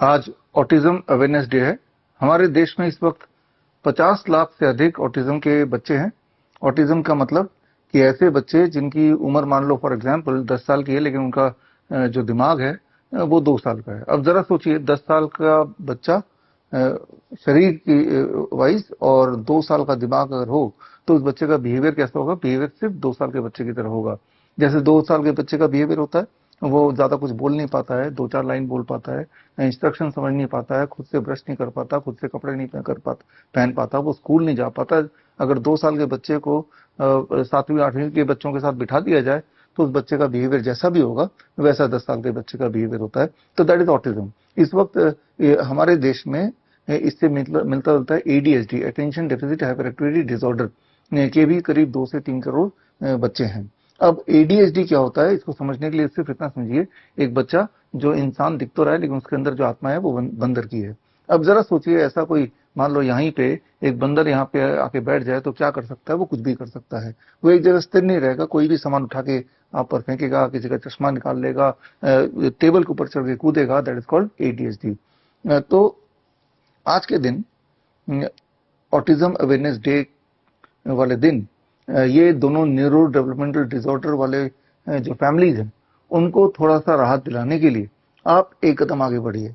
आज autism awareness day है। हमारे देश में इस वक्त 50 लाख से अधिक ऑटिज्म के बच्चे हैं। ऑटिज्म का मतलब कि ऐसे बच्चे जिनकी उम्र मान लो फॉर एग्जांपल 10 साल की है, लेकिन उनका जो दिमाग है वो 2 साल का है। अब जरा सोचिए, 10 साल का बच्चा शरीर की वाइज और 2 साल का दिमाग अगर हो तो उस बच्चे का बिहेवियर कैसा होगा? बिहेवियर सिर्फ 2 साल के बच्चे की तरह होगा। जैसे 2 साल के बच्चे का बिहेवियर होता है, वो ज्यादा कुछ बोल नहीं पाता है, 2-4 लाइन बोल पाता है, इंस्ट्रक्शन समझ नहीं पाता है, खुद से ब्रश नहीं कर पाता, खुद से कपड़े नहीं पहन पाता, वो स्कूल नहीं जा पाता। अगर 2 साल के बच्चे को 7वीं 8वीं के बच्चों के साथ बिठा दिया जाए तो उस बच्चे का बिहेवियर जैसा भी होगा वैसा 10 साल के बच्चे का बिहेवियर होता है। तो दैट इज ऑटिज्म। इस वक्त हमारे देश में इससे मिलता जुलता है ADHD, attention deficit hyper activity disorder, के भी करीब 2 से 3 करोड़ बच्चे हैं। अब एडीएचडी क्या होता है, इसको समझने के लिए सिर्फ इतना समझिए, एक बच्चा जो इंसान दिख तो रहा है लेकिन उसके अंदर जो आत्मा है वो बंदर की है। अब जरा सोचिए, ऐसा कोई मान लो यहीं पे एक बंदर यहाँ पे आके बैठ जाए तो क्या कर सकता है? वो कुछ भी कर सकता है। वो एक जगह स्थिर नहीं रहेगा, कोई भी सामान उठा के आप पर फेंकेगा, किसी का चश्मा निकाल लेगा, टेबल के ऊपर चढ़ के कूदेगा। That is called ADHD. तो आज के दिन ऑटिज्म अवेयरनेस डे वाले दिन ये दोनों न्यूरो डेवलपमेंटल डिसऑर्डर वाले जो फैमिलीज हैं उनको थोड़ा सा राहत दिलाने के लिए आप एक कदम आगे बढ़िए।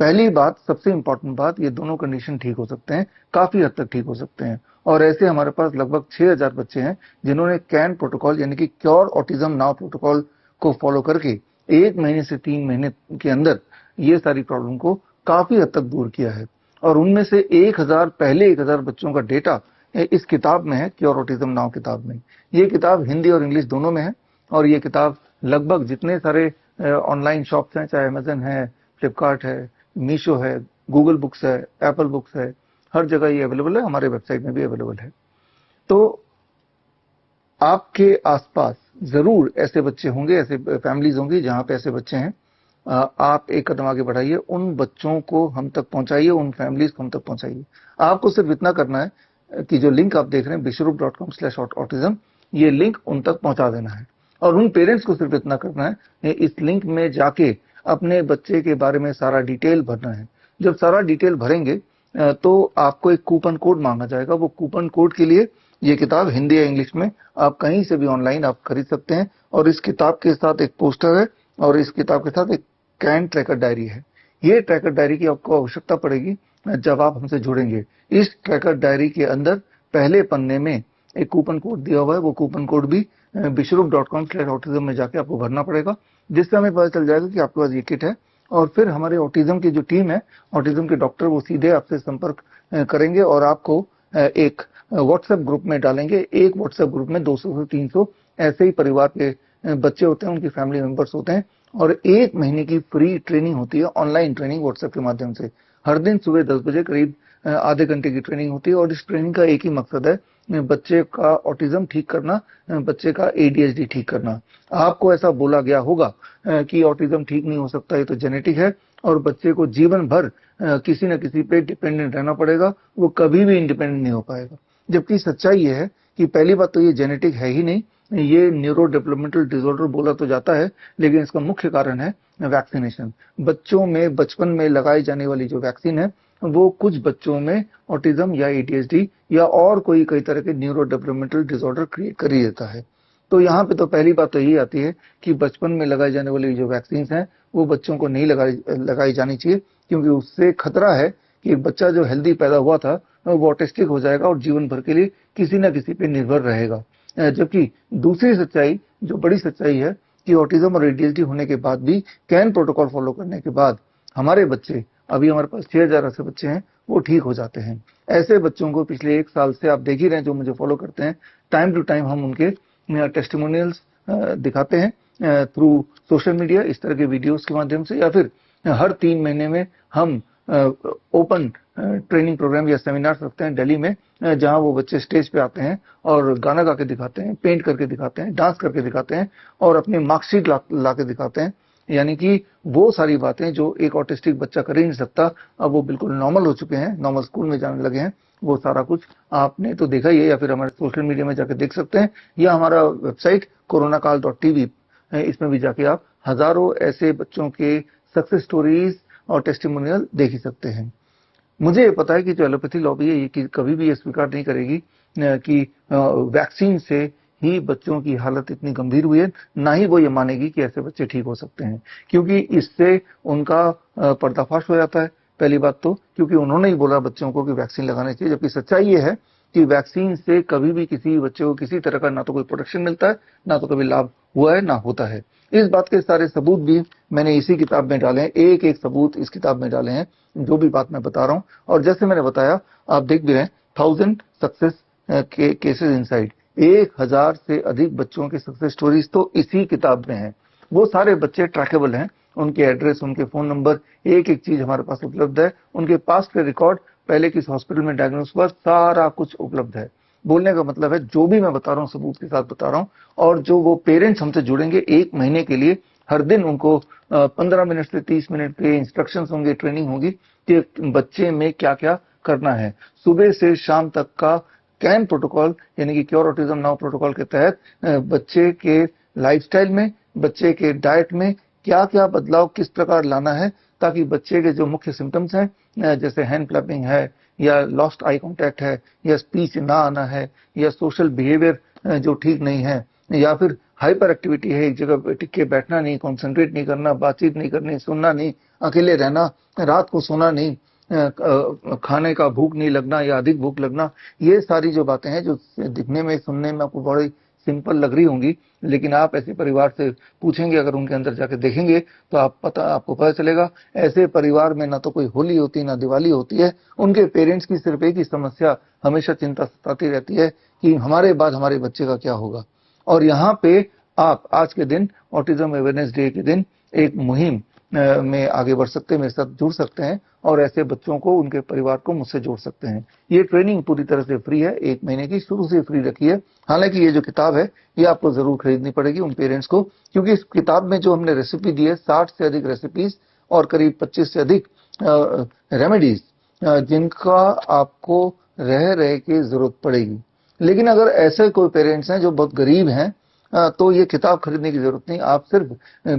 पहली बात, सबसे इंपॉर्टेंट बात, ये दोनों कंडीशन ठीक हो सकते हैं, काफी हद तक ठीक हो सकते हैं। और ऐसे हमारे पास लगभग 6000 बच्चे हैं जिन्होंने कैन प्रोटोकॉल यानी कि क्योर ऑटिज्म नाउ प्रोटोकॉल को फॉलो करके 1 महीने से 3 महीने के अंदर ये सारी प्रॉब्लम को काफी हद तक दूर किया है। और उनमें से 1000 बच्चों का डेटा इस किताब में है, क्योर ऑटिज्म नाउ किताब में। ये किताब हिंदी और इंग्लिश दोनों में है और ये किताब लगभग जितने सारे ऑनलाइन शॉप्स हैं, चाहे अमेजन है, फ्लिपकार्ट है, मीशो है, गूगल बुक्स है, एप्पल बुक्स है, हर जगह ये अवेलेबल है, हमारे वेबसाइट में भी अवेलेबल है। तो आपके आसपास जरूर ऐसे बच्चे होंगे, ऐसे फैमिलीज होंगी जहां पे ऐसे बच्चे हैं। आप एक कदम आगे बढ़ाइए, उन बच्चों को हम तक पहुंचाइए, उन फैमिलीज को हम तक पहुंचाइए। आपको सिर्फ इतना करना है कि जो लिंक आप देख रहे हैं bishrup.com/autism, ये लिंक उन तक पहुंचा देना है। और उन पेरेंट्स को सिर्फ इतना करना है, इस लिंक में जाके अपने बच्चे के बारे में सारा डिटेल भरना है। जब सारा डिटेल भरेंगे तो आपको एक कूपन कोड मांगा जाएगा। वो कूपन कोड के लिए ये किताब हिंदी या इंग्लिश में आप कहीं से भी ऑनलाइन आप खरीद सकते हैं। और इस किताब के साथ एक पोस्टर है और इस किताब के साथ एक कैन ट्रैकर डायरी है। ये ट्रैकर डायरी की आपको आवश्यकता पड़ेगी जब आप हमसे जुड़ेंगे। इस ट्रैकर डायरी के अंदर पहले पन्ने में एक कूपन कोड दिया हुआ है। वो कूपन कोड भी bishrup.com/autism में जाके आपको भरना पड़ेगा, जिससे हमें पता चल जाएगा कि आपके पास ये किट है। और फिर हमारे ऑटिज्म की जो टीम है, ऑटिज्म के डॉक्टर, वो सीधे आपसे संपर्क करेंगे और आपको एक व्हाट्सएप ग्रुप में डालेंगे। एक व्हाट्सएप ग्रुप में 200 से 300 ऐसे ही परिवार के बच्चे होते हैं, उनकी फैमिली मेंबर्स होते हैं। और 1 महीने की फ्री ट्रेनिंग होती है, ऑनलाइन ट्रेनिंग व्हाट्सएप के माध्यम से। हर दिन सुबह 10 बजे करीब आधे घंटे की ट्रेनिंग होती है। और इस ट्रेनिंग का एक ही मकसद है, बच्चे का ऑटिज्म ठीक करना, बच्चे का एडीएचडी ठीक करना। आपको ऐसा बोला गया होगा कि ऑटिज्म ठीक नहीं हो सकता, ये तो जेनेटिक है और बच्चे को जीवन भर किसी न किसी पे डिपेंडेंट रहना पड़ेगा, वो कभी भी इंडिपेंडेंट नहीं हो पाएगा। जबकि सच्चाई ये है कि पहली बात तो ये जेनेटिक है ही नहीं, ये न्यूरो डेवलपमेंटल डिसऑर्डर बोला तो जाता है, लेकिन इसका मुख्य कारण है वैक्सीनेशन। बच्चों में बचपन में लगाई जाने वाली जो वैक्सीन है वो कुछ बच्चों में ऑटिज्म या एडीएचडी या और कोई कई तरह के न्यूरो डेवलपमेंटल डिसऑर्डर क्रिएट कर ही देता है। तो यहाँ पे तो पहली बात तो यही आती है कि बचपन में लगाई जाने वाली जो वैक्सीन हैं वो बच्चों को नहीं लगाई जानी चाहिए, क्योंकि उससे खतरा है कि एक बच्चा जो हेल्दी पैदा हुआ था वो ऑटिस्टिक हो जाएगा और जीवन भर के लिए किसी न किसी पे निर्भर रहेगा। जबकि दूसरी सच्चाई, जो बड़ी सच्चाई है, कि ऑटिज्म और एडीएचडी होने के बाद भी कैन प्रोटोकॉल फॉलो करने के बाद हमारे बच्चे, अभी हमारे पास 6000 ऐसे बच्चे हैं, वो ठीक हो जाते हैं। ऐसे बच्चों को पिछले 1 साल से आप देख ही रहे हैं, जो मुझे फॉलो करते हैं, टाइम टू टाइम हम उनके टेस्टिमोनियल्स दिखाते हैं थ्रू सोशल मीडिया, इस तरह के वीडियोस के माध्यम से, या फिर हर 3 महीने में हम ओपन ट्रेनिंग प्रोग्राम या सेमिनार रखते हैं दिल्ली में, जहां वो बच्चे स्टेज पे आते हैं और गाना गा के दिखाते हैं, पेंट करके दिखाते हैं, डांस करके दिखाते हैं और अपनी मार्कशीट ला के दिखाते हैं। यानी कि वो सारी बातें जो एक ऑटिस्टिक बच्चा कर ही नहीं सकता, अब वो बिल्कुल नॉर्मल हो चुके हैं, नॉर्मल स्कूल में जाने लगे हैं। वो सारा कुछ आपने तो देखा ही है, या फिर हमारे सोशल मीडिया में जाके देख सकते हैं, या हमारा वेबसाइट coronakaal.tv, इसमें भी जाके आप हजारों ऐसे बच्चों के सक्सेस स्टोरीज और टेस्टिमोनियल देख ही सकते हैं। मुझे ये पता है कि जो एलोपैथी लॉबी है ये कि कभी भी ये स्वीकार नहीं करेगी कि वैक्सीन से ही बच्चों की हालत इतनी गंभीर हुई है, ना ही वो ये मानेगी कि ऐसे बच्चे ठीक हो सकते हैं, क्योंकि इससे उनका पर्दाफाश हो जाता है। पहली बात तो क्योंकि उन्होंने ही बोला बच्चों को कि वैक्सीन लगाने चाहिए, जबकि सच्चाई ये है कि वैक्सीन से कभी भी किसी बच्चे को किसी तरह का ना तो कोई प्रोटेक्शन मिलता है, ना तो कभी लाभ हुआ है, ना होता है। इस बात के सारे सबूत भी मैंने इसी किताब में डाले हैं, एक एक सबूत इस किताब में डाले हैं, जो भी बात मैं बता रहा हूं। और जैसे मैंने बताया, आप देख भी रहे हैं, 1000 सक्सेस केसेस इनसाइड, 1000 से अधिक बच्चों की सक्सेस स्टोरीज तो इसी किताब में है। वो सारे बच्चे ट्रैकेबल हैं, उनके एड्रेस, उनके फोन नंबर, एक एक चीज हमारे पास उपलब्ध है, उनके पास्ट के रिकॉर्ड, पहले किस हॉस्पिटल में डायग्नोस हुआ, सारा कुछ उपलब्ध है। बोलने का मतलब है जो भी मैं बता रहा हूँ सबूत के साथ बता रहा हूँ। और जो वो पेरेंट्स हमसे जुड़ेंगे 1 महीने के लिए, हर दिन उनको 15 मिनट से 30 मिनट के इंस्ट्रक्शंस होंगे, ट्रेनिंग होगी कि बच्चे में क्या क्या करना है। सुबह से शाम तक का कैन प्रोटोकॉल, यानी कि क्योर ऑटिज्म नाउ प्रोटोकॉल के तहत बच्चे के लाइफस्टाइल में, बच्चे के डाइट में क्या क्या बदलाव किस प्रकार लाना है, ताकि बच्चे के जो मुख्य सिम्टम्स हैं, जैसे हैंड क्लैपिंग है, या लॉस्ट आई कांटेक्ट है, या स्पीच ना आना है, या सोशल बिहेवियर जो ठीक नहीं है, या फिर हाइपर एक्टिविटी है, एक जगह टिक के बैठना नहीं, कॉन्सेंट्रेट नहीं करना, बातचीत नहीं करनी, सुनना नहीं, अकेले रहना, रात को सोना नहीं, खाने का भूख नहीं लगना या अधिक भूख लगना। ये सारी जो बातें हैं, जो दिखने में सुनने में आपको बड़ी सिंपल लग रही होंगी, लेकिन आप ऐसे परिवार से पूछेंगे, अगर उनके अंदर जाके देखेंगे, तो आपको पता चलेगा ऐसे परिवार में ना तो कोई होली होती, ना दिवाली होती है। उनके पेरेंट्स की सिर्फ एक ही समस्या हमेशा चिंता सताती रहती है कि हमारे बाद हमारे बच्चे का क्या होगा। और यहाँ पे आप आज के दिन, ऑटिज्म अवेयरनेस डे के दिन, एक मुहिम में आगे बढ़ सकते हैं, मेरे साथ जुड़ सकते हैं, और ऐसे बच्चों को, उनके परिवार को मुझसे जोड़ सकते हैं। ये ट्रेनिंग पूरी तरह से फ्री है, 1 महीने की शुरू से फ्री रखी है। हालांकि ये जो किताब है ये आपको जरूर खरीदनी पड़ेगी उन पेरेंट्स को, क्योंकि इस किताब में जो हमने रेसिपी दी है, 60 से अधिक रेसिपीज और करीब 25 से अधिक रेमेडीज, जिनका आपको रह रह के जरूरत पड़ेगी। लेकिन अगर ऐसे कोई पेरेंट्स हैं जो बहुत गरीब हैं, तो ये किताब खरीदने की जरूरत नहीं। आप सिर्फ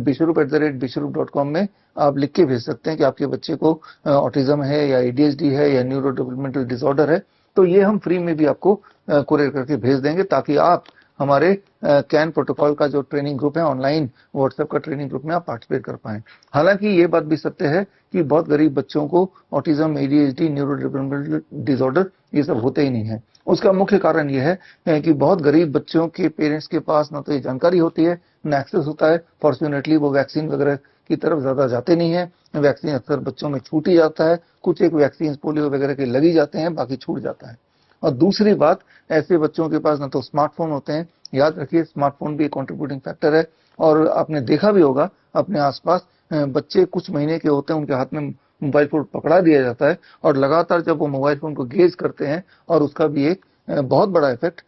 bishrup@bishrup.com में आप लिख के भेज सकते हैं कि आपके बच्चे को ऑटिज्म है, या ADHD है, या न्यूरो डेवलपमेंटल डिसऑर्डर है, तो ये हम फ्री में भी आपको कुरियर करके भेज देंगे, ताकि आप हमारे कैन प्रोटोकॉल का जो ट्रेनिंग ग्रुप है, ऑनलाइन व्हाट्सएप का ट्रेनिंग ग्रुप में आप पार्टिसिपेट कर पाएं। हालांकि ये बात भी सत्य है कि बहुत गरीब बच्चों को autism, ADHD, neuro developmental disorder ये सब होते ही नहीं है। उसका मुख्य कारण यह है कि बहुत गरीब बच्चों के पेरेंट्स के पास ना तो ये जानकारी होती है, ना एक्सेस होता है। फॉर्चुनेटली वो वैक्सीन वगैरह की तरफ ज्यादा जाते नहीं है। वैक्सीन अक्सर बच्चों में छूट ही जाता है, कुछ एक वैक्सीन पोलियो वगैरह के लग ही जाते हैं, बाकी छूट जाता है। और दूसरी बात, ऐसे बच्चों के पास ना तो स्मार्टफोन होते हैं। याद रखिए, स्मार्टफोन भी एक कंट्रीब्यूटिंग फैक्टर है। और आपने देखा भी होगा अपने आसपास, बच्चे कुछ महीने के होते हैं, उनके हाथ में मोबाइल फोन पकड़ा दिया जाता है, और लगातार जब वो मोबाइल फोन को गेज करते हैं, और उसका भी एक बहुत बड़ा इफेक्ट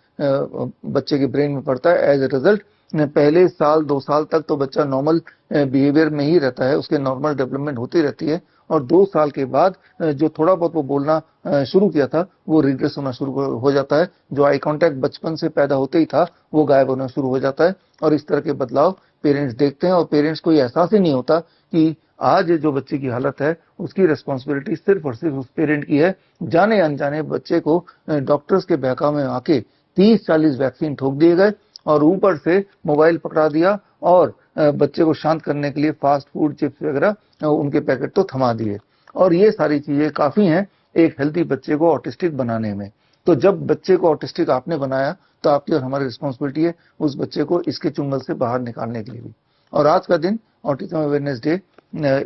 बच्चे के ब्रेन में पड़ता है। एज ए रिजल्ट पहले साल 2 साल तक तो बच्चा नॉर्मल बिहेवियर में ही रहता है, उसके नॉर्मल डेवलपमेंट होती रहती है। और 2 साल के बाद जो थोड़ा बहुत वो बोलना शुरू किया था, वो रिग्रेस होना शुरू हो जाता है। जो आई कांटेक्ट बचपन से पैदा होते ही था, वो गायब होना शुरू हो जाता है। और इस तरह के बदलाव पेरेंट्स देखते हैं, और पेरेंट्स को ये एहसास ही नहीं होता कि आज जो बच्चे की हालत है, उसकी रिस्पॉन्सिबिलिटी सिर्फ और सिर्फ उस पेरेंट की है। जाने अनजाने बच्चे को डॉक्टर्स के बहकावे में आके 30-40 वैक्सीन ठोक दिए गए, और ऊपर से मोबाइल पकड़ा दिया, और बच्चे को शांत करने के लिए फास्ट फूड, चिप्स वगैरह उनके पैकेट तो थमा दिए। और ये सारी चीजें काफी हैं एक हेल्थी बच्चे को ऑटिस्टिक बनाने में। तो जब बच्चे को ऑटिस्टिक आपने बनाया, तो आपकी और हमारी रिस्पॉन्सिबिलिटी है उस बच्चे को इसके चुंगल से बाहर निकालने के लिए भी। और आज का दिन, ऑटिज्म अवेयरनेस डे,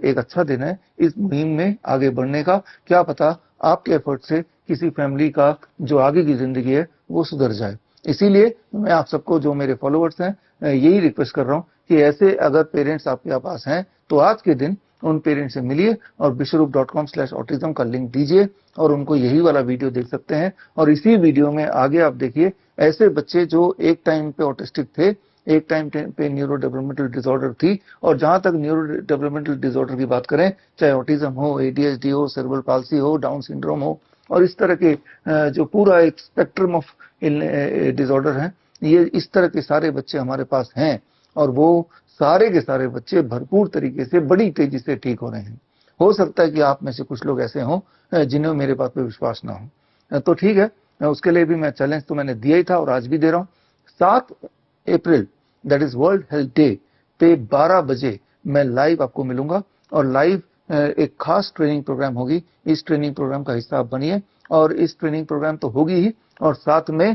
एक अच्छा दिन है इस मुहिम में आगे बढ़ने का। क्या पता आपके एफर्ट से किसी फैमिली का जो आगे की जिंदगी है वो सुधर जाए। इसीलिए मैं आप सबको, जो मेरे फॉलोअर्स हैं, यही रिक्वेस्ट कर रहा हूं कि ऐसे अगर पेरेंट्स आपके पास हैं, तो आज के दिन उन पेरेंट्स से मिलिए और bishrup.com/autism का लिंक दीजिए, और उनको यही वाला वीडियो देख सकते हैं। और इसी वीडियो में आगे आप देखिए ऐसे बच्चे जो एक टाइम पे ऑटिस्टिक थे, एक टाइम पे न्यूरो डेवलपमेंटल डिसऑर्डर थी। और जहां तक न्यूरो डेवलपमेंटल डिसऑर्डर की बात करें, चाहे ऑटिज्म हो, ADHD हो, सेरेब्रल पाल्सी हो, डाउन सिंड्रोम हो, और इस तरह के जो पूरा एक स्पेक्ट्रम ऑफ डिसऑर्डर है, ये इस तरह के सारे बच्चे हमारे पास हैं। और वो सारे के सारे बच्चे भरपूर तरीके से, बड़ी तेजी से ठीक हो रहे हैं। हो सकता है कि आप में से कुछ लोग ऐसे हों जिन्हें मेरे बात पे विश्वास ना हो, तो ठीक है, उसके लिए भी मैं चैलेंज तो मैंने दिया ही था और आज भी दे रहा हूं। 7 अप्रैल that is world health day पे 12 बजे मैं लाइव आपको मिलूंगा और लाइव एक खास ट्रेनिंग प्रोग्राम होगी। इस ट्रेनिंग प्रोग्राम का हिस्सा आप बनिए और इस ट्रेनिंग प्रोग्राम तो होगी ही और साथ में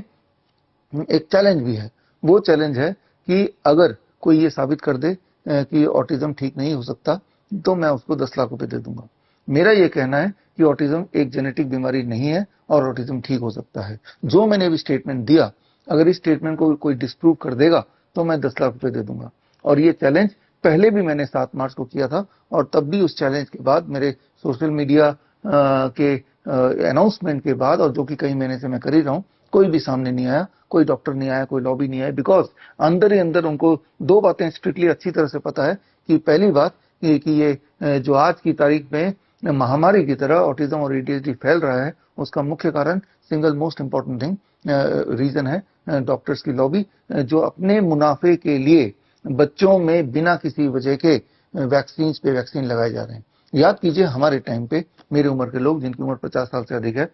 एक चैलेंज भी है। वो चैलेंज है कि अगर कोई ये साबित कर दे कि ऑटिज्म ठीक नहीं हो सकता तो मैं उसको 10 लाख रुपए दे दूंगा। मेरा ये कहना है कि ऑटिज्म एक जेनेटिक बीमारी नहीं है और ऑटिज्म ठीक हो सकता है। जो मैंने अभी स्टेटमेंट दिया, अगर इस स्टेटमेंट को कोई डिस्प्रूव कर देगा तो मैं 10 लाख रुपए दे दूंगा। और ये चैलेंज पहले भी मैंने 7 मार्च को किया था और तब भी उस चैलेंज के बाद मेरे सोशल मीडिया के अनाउंसमेंट के बाद, और जो कि कई महीने से मैं कर ही रहा हूं, कोई भी सामने नहीं आया, कोई डॉक्टर नहीं आया, कोई लॉबी नहीं आया, बिकॉज अंदर ही अंदर उनको 2 बातें स्ट्रिक्टली अच्छी तरह से पता है कि पहली बात कि ये जो आज की तारीख में महामारी की तरह ऑटिज्म और एडीएचडी फैल रहा है, उसका मुख्य कारण single most important thing reason है डॉक्टर्स की लॉबी, जो अपने मुनाफे के लिए बच्चों में बिना किसी वजह के वैक्सीन पे वैक्सीन लगाए जा रहे हैं। याद कीजिए हमारे टाइम पे मेरी उम्र के लोग जिनकी उम्र 50 साल से अधिक है,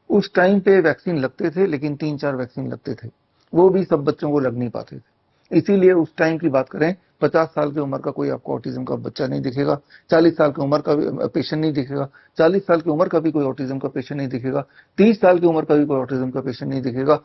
उस टाइम पे वैक्सीन लगते थे लेकिन 3-4 वैक्सीन लगते थे, वो भी सब बच्चों को लग नहीं पाते थे। इसीलिए उस टाइम की बात करें, 50 साल की उम्र का कोई आपको ऑटिज्म का बच्चा नहीं दिखेगा, 40 साल की उम्र का पेशेंट नहीं दिखेगा, 40 साल की उम्र का भी कोई ऑटिज्म का पेशेंट नहीं दिखेगा, 30 साल की उम्र का भी कोई ऑटिज्म का पेशेंट नहीं दिखेगा।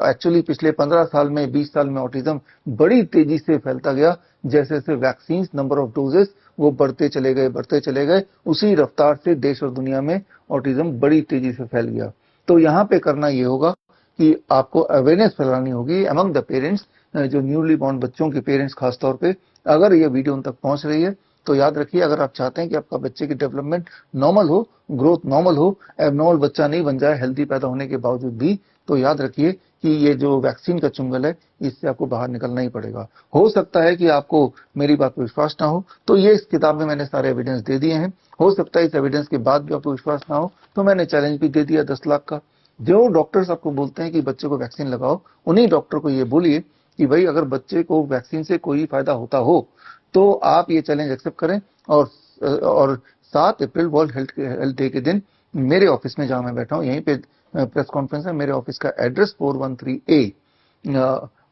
एक्चुअली पिछले 15 साल में, 20 साल में ऑटिज्म बड़ी तेजी से फैलता गया। जैसे जैसे वैक्सीन, नंबर ऑफ डोजेस वो बढ़ते चले गए, उसी रफ्तार से देश और दुनिया में ऑटिज्म बड़ी तेजी से फैल गया। तो यहाँ पे करना ये होगा कि आपको अवेयरनेस फैलानी होगी अमंग द पेरेंट्स, जो न्यूली बॉर्न बच्चों के पेरेंट्स खासतौर पे। अगर ये वीडियो उन तक पहुंच रही है तो याद रखिए, अगर आप चाहते हैं कि आपका बच्चे की डेवलपमेंट नॉर्मल हो, ग्रोथ नॉर्मल हो, एबनॉर्मल बच्चा नहीं बन जाए हेल्दी पैदा होने के बावजूद भी, तो याद रखिए कि ये जो वैक्सीन का चुंगल है, इससे आपको बाहर निकलना ही पड़ेगा। हो सकता है कि आपको मेरी बात पर विश्वास ना हो, तो ये इस किताब में मैंने सारे एविडेंस दे दिए हैं। हो सकता है इस एविडेंस के बाद भी आपको विश्वास ना हो, तो मैंने चैलेंज भी दे दिया 10 लाख का। जो डॉक्टर्स आपको बोलते हैं कि बच्चे को वैक्सीन लगाओ, उन्हीं डॉक्टर को ये बोलिए कि भाई अगर बच्चे को वैक्सीन से कोई फायदा होता हो तो आप ये चैलेंज एक्सेप्ट करें और 7 अप्रैल वर्ल्ड हेल्थ डे के दिन मेरे ऑफिस में, जहां मैं बैठा हूं, यहीं पे प्रेस कॉन्फ्रेंस है। मेरे ऑफिस का address 413A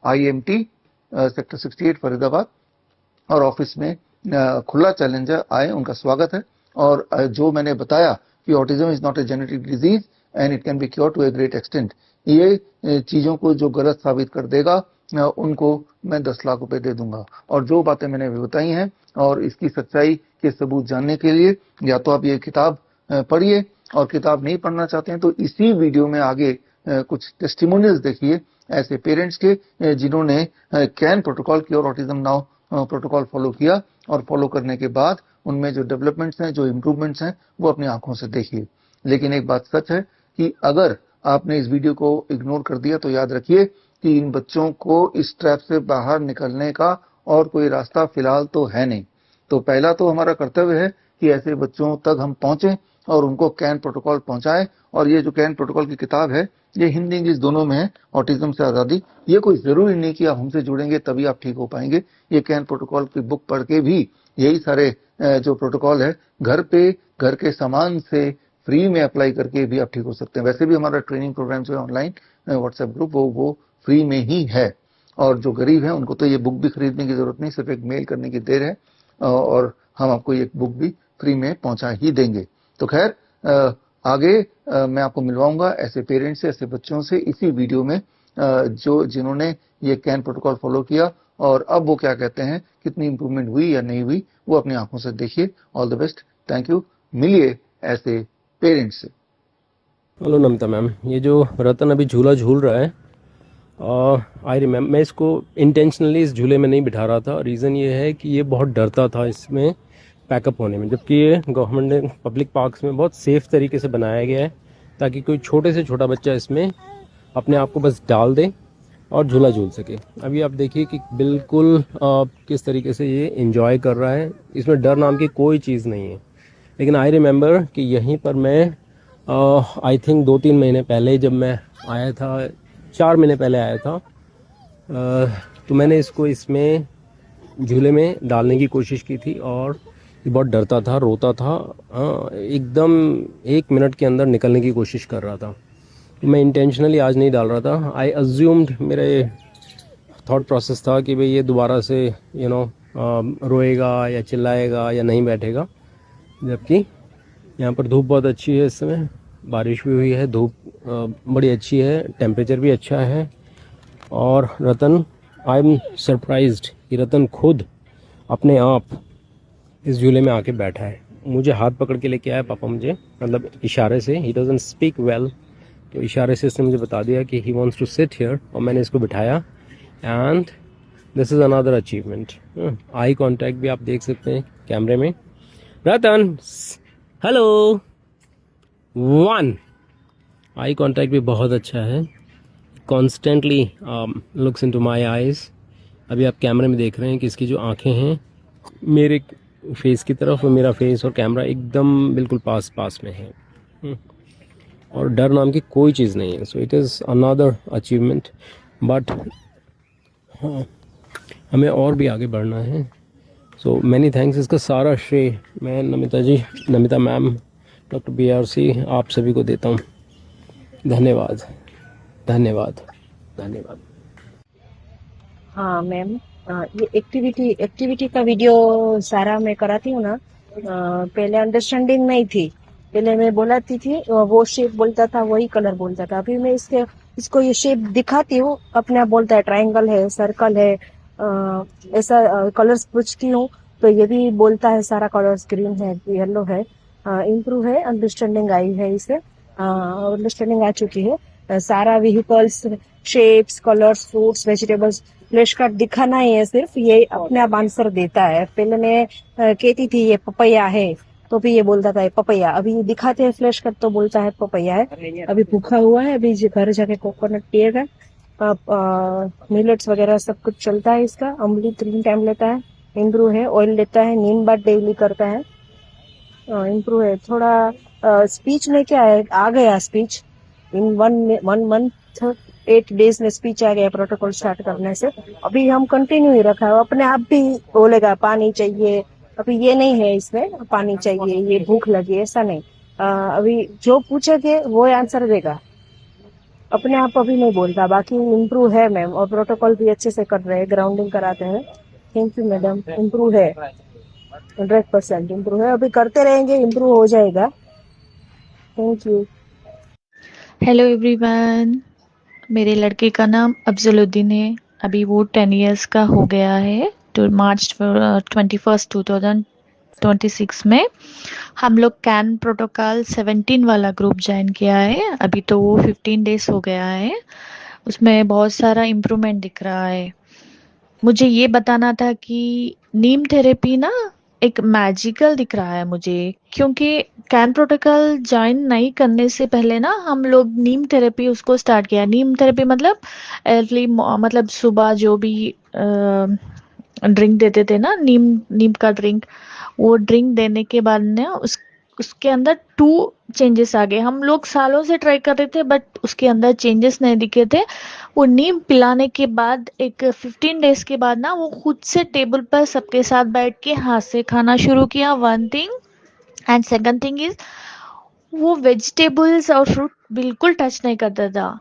IMT sector 68 Faridabad, और ऑफिस में खुला चैलेंज है, आए, उनका स्वागत है। और जो मैंने बताया कि autism is not a genetic disease and it can be cure to a great extent, ये चीजों को जो गलत साबित कर देगा उनको मैं 10 लाख रुपए दे दूंगा। और जो बातें मैंने अभी बताई हैं और इसकी सच्चाई के सबूत जानने के लिए या तो आप ये किताब पढ़िए, और किताब नहीं पढ़ना चाहते हैं तो इसी वीडियो में आगे कुछ टेस्टिमोनियल्स देखिए ऐसे पेरेंट्स के जिन्होंने can protocol cure autism now protocol follow किया, और फॉलो करने के बाद उनमें जो डेवलपमेंट्स हैं, जो इंप्रूवमेंट्स हैं, वो अपनी आंखों से देखिए। लेकिन एक बात सच है कि अगर आपने इस वीडियो को इग्नोर कर दिया तो याद रखिए कि इन बच्चों को इस ट्रैप से बाहर निकलने का और कोई रास्ता फिलहाल तो है नहीं। तो पहला तो हमारा कर्तव्य है कि ऐसे बच्चों तक हम पहुंचे और उनको कैन प्रोटोकॉल पहुंचाएं। और ये जो कैन प्रोटोकॉल की किताब है, ये हिंदी इंग्लिश दोनों में है, ऑटिज्म से आजादी। ये कोई जरूरी नहीं कि आप हमसे जुड़ेंगे तभी आप ठीक हो पाएंगे। ये कैन प्रोटोकॉल की बुक पढ़ के भी यही सारे जो प्रोटोकॉल है, घर पे घर के सामान से फ्री में अप्लाई करके भी आप ठीक हो सकते हैं। वैसे भी हमारा ट्रेनिंग प्रोग्राम जो है ऑनलाइन व्हाट्सएप ग्रुप, वो फ्री में ही है। और जो गरीब है उनको तो ये बुक भी खरीदने की जरूरत नहीं, सिर्फ एक मेल करने की देर है और हम आपको ये बुक भी फ्री में पहुंचा ही देंगे। तो खैर आगे मैं आपको मिलवाऊंगा ऐसे पेरेंट्स से, ऐसे बच्चों से इसी वीडियो में, जिन्होंने ये कैन प्रोटोकॉल फॉलो किया और अब वो क्या कहते हैं, कितनी इंप्रूवमेंट हुई या नहीं हुई, वो अपनी आंखों से देखिए। All the best, thank you. मिलिए ऐसे पेरेंट्स से। हेलो नमिता मैम, ये जो रतन अभी झूला झूल रहा है, आई रिमेम्बर, मैं इसको इंटेंशनली इस झूले में नहीं बिठा रहा था। रीज़न ये है कि ये बहुत डरता था इसमें पैकअप होने में, जबकि ये गवर्नमेंट ने पब्लिक पार्क्स में बहुत सेफ़ तरीके से बनाया गया है ताकि कोई छोटे से छोटा बच्चा इसमें अपने आप को बस डाल दे और झूला झूल सके। अभी आप देखिए कि बिल्कुल किस तरीके से ये एंजॉय कर रहा है, इसमें डर नाम की कोई चीज़ नहीं है। लेकिन आई रिमेम्बर कि यहीं पर मैं आई थिंक 2-3 महीने पहले जब मैं आया था, 4 महीने पहले आया था, तो मैंने इसको इसमें झूले में डालने की कोशिश की थी और ये बहुत डरता था, रोता था, एकदम 1 मिनट के अंदर निकलने की कोशिश कर रहा था। मैं इंटेंशनली आज नहीं डाल रहा था। आई अज्यूम्ड, मेरे थॉट प्रोसेस था कि भाई ये दोबारा से रोएगा या चिल्लाएगा या नहीं बैठेगा। जबकि यहाँ पर धूप बहुत अच्छी है, इस समय बारिश भी हुई है, धूप बड़ी अच्छी है, टेम्परेचर भी अच्छा है। और रतन, आई एम सरप्राइज्ड कि रतन खुद अपने आप इस झूले में आके बैठा है। मुझे हाथ पकड़ के लेके आया पापा, मुझे मतलब इशारे से, ही डजंट स्पीक वेल, तो इशारे से इसने मुझे बता दिया कि he wants to sit here, और मैंने इसको बिठाया। And this is another achievement. Eye contact भी आप देख सकते हैं कैमरे में। रतन, हेलो, 1, आई कांटेक्ट भी बहुत अच्छा है, constantly looks into my eyes. अभी आप कैमरे में देख रहे हैं कि इसकी जो आंखें हैं मेरे फेस की तरफ, और मेरा फेस और कैमरा एकदम बिल्कुल पास पास में है। और डर नाम की कोई चीज़ नहीं है। So it is another achievement, but हमें और भी आगे बढ़ना है। So many thanks. इसका सारा श्रेय मैं नमिता जी, नमिता मैम, डॉक्टर BRC, आप सभी को देता हूँ। धन्यवाद, धन्यवाद, धन्यवाद। हाँ मैम, ये एक्टिविटी का वीडियो सारा मैं कराती हूँ ना। पहले अंडरस्टैंडिंग नहीं थी, पहले मैं बोलाती थी, वो शेप बोलता था, वही कलर बोलता था। अभी मैं इसको ये शेप दिखाती हूँ, अपने आप बोलता है ट्रायंगल है, सर्कल है, ऐसा कलर्स पूछती हूँ तो ये भी बोलता है सारा कलर्स, ग्रीन है, येलो है। इम्प्रूव है, अंडरस्टैंडिंग आई है इसे, अंडरस्टैंडिंग आ चुकी है। सारा vehicles, shapes, colours, fruits, vegetables, flash card दिखाना ही है सिर्फ, ये अपने आप आंसर देता है। पहले मैं कहती थी ये पपैया है, तो भी ये बोलता था पपैया। अभी दिखाते हैं फ्लैश कार्ड तो बोलता है पपैया है। अभी भूखा हुआ है, अभी घर जाके कोकोनट पिएगा। मिलेट्स वगैरह सब कुछ चलता है इसका। अमृत 3 टाइम लेता है, इम्प्रूव है। ऑयल लेता है, नीम बात डेली करता है, इम्प्रूव है। थोड़ा स्पीच में क्या है, आ गया स्पीच इन 1 मंथ 8 डेज में स्पीच आ गया प्रोटोकॉल स्टार्ट करने से। अभी हम कंटिन्यू ही रखा है, अपने आप भी बोलेगा पानी चाहिए। अभी ये नहीं है इसमें पानी चाहिए, ये भूख लगी, ऐसा नहीं। अभी जो पूछेगे वो आंसर देगा, अपने आप अभी नहीं बोलता। बाकी इम्प्रूव है मैम, और प्रोटोकॉल भी अच्छे से कर रहे हैं, ग्राउंडिंग कराते हैं। थैंक यू मैडम, इम्प्रूव है, 100% इम्प्रूव है। अभी करते रहेंगे, इम्प्रूव हो जाएगा। Thank you. हेलो एवरीवन, मेरे लड़के का नाम अफजलुद्दीन है। अभी वो 10 इयर्स का हो गया है। तो मार्च 21 2026 में हम लोग कैन प्रोटोकॉल 17 वाला ग्रुप ज्वाइन किया है। अभी तो वो 15 डेज हो गया है। उसमें बहुत सारा इम्प्रूवमेंट दिख रहा है। मुझे ये बताना था कि नीम थेरेपी ना एक मैजिकल दिख रहा है मुझे, क्योंकि कैन प्रोटोकॉल ज्वाइन नहीं करने से पहले ना हम लोग नीम थेरेपी उसको स्टार्ट किया। नीम थेरेपी मतलब अर्ली, मतलब सुबह जो भी ड्रिंक देते थे ना, नीम नीम का ड्रिंक, वो ड्रिंक देने के बाद ना उसके अंदर 2 चेंजेस आ गए। हम लोग सालों से ट्राई कर रहे थे बट उसके अंदर चेंजेस नहीं दिखे थे। वो नीम पिलाने के बाद एक 15 डेज के बाद ना वो खुद से टेबल पर सबके साथ बैठ के हाथ से खाना शुरू किया, 1 thing. And second thing is वो वेजिटेबल्स और फ्रूट बिल्कुल टच नहीं करता था।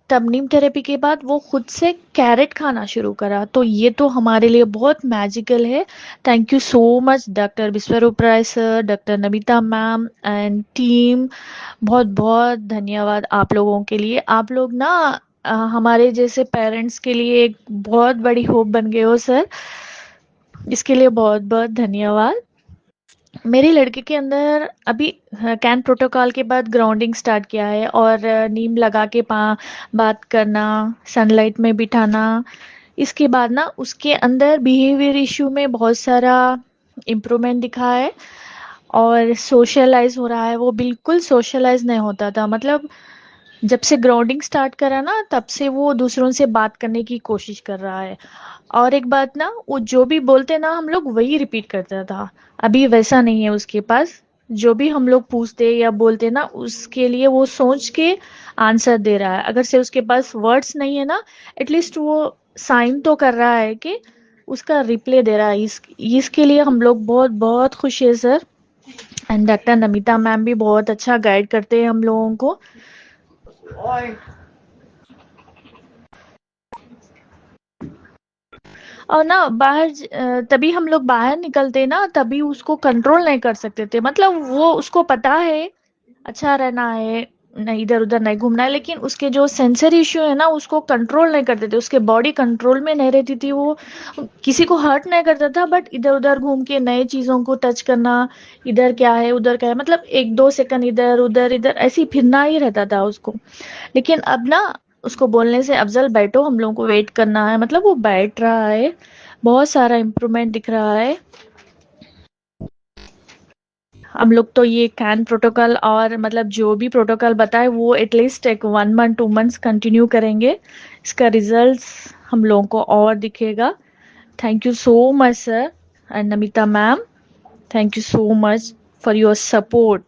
तब नीम थेरेपी के बाद वो खुद से कैरेट खाना शुरू करा। तो ये तो हमारे लिए बहुत मैजिकल है। Thank you so much doctor Biswaroop Roy sir, doctor Namita ma'am and team. बहुत बहुत धन्यवाद आप लोगों के लिए। आप लोग ना हमारे जैसे पेरेंट्स के लिए एक बहुत बड़ी होप बन गए हो सर। इसके लिए बहुत बहुत धन्यवाद। मेरे लड़के के अंदर अभी कैन प्रोटोकॉल के बाद ग्राउंडिंग स्टार्ट किया है, और नीम लगा के बात करना, सनलाइट में बिठाना। इसके बाद ना उसके अंदर बिहेवियर इशू में बहुत सारा इम्प्रूवमेंट दिखा है, और सोशलाइज हो रहा है। वो बिल्कुल सोशलाइज नहीं होता था, मतलब जब से ग्राउंडिंग स्टार्ट करा ना तब से वो दूसरों से बात करने की कोशिश कर रहा है। और एक बात ना, वो जो भी बोलते ना हम लोग वही रिपीट करता था। अभी वैसा नहीं है उसके पास। जो भी हम लोग पूछते या बोलते ना उसके लिए वो सोच के आंसर दे रहा है। अगर से उसके पास वर्ड्स नहीं है ना, एटलीस्ट वो साइन तो कर रहा है कि उसका रिप्ले दे रहा है। इसके लिए हम लोग बहुत बहुत खुश है sir. And doctor Namita ma'am भी बहुत अच्छा गाइड करते हैं हम लोगों को। और ना तभी हम लोग बाहर निकलते ना, तभी उसको कंट्रोल नहीं कर सकते थे। मतलब वो उसको पता है अच्छा रहना है, नहीं इधर उधर नहीं घूमना है, लेकिन उसके जो सेंसरी इश्यू है ना उसको कंट्रोल नहीं करते थे। उसके बॉडी कंट्रोल में नहीं रहती थी। वो किसी को हर्ट नहीं करता था, बट इधर उधर घूम के नए चीजों को टच करना, इधर क्या है उधर क्या है, मतलब 1-2 सेकंड इधर उधर इधर ऐसे ही फिरना ही रहता था उसको। लेकिन अब ना उसको बोलने से अफजल बैठो, हम लोगों को वेट करना है, मतलब वो बैठ रहा है। बहुत सारा इम्प्रूवमेंट दिख रहा है। हम लोग तो ये कैन प्रोटोकॉल और मतलब जो भी प्रोटोकॉल बताए वो एटलीस्ट एक 1 मंथ 2 मंथ्स कंटिन्यू करेंगे। इसका रिजल्ट्स हम लोगों को और दिखेगा। Thank you so much sir and Namita ma'am, thank you so much for your support.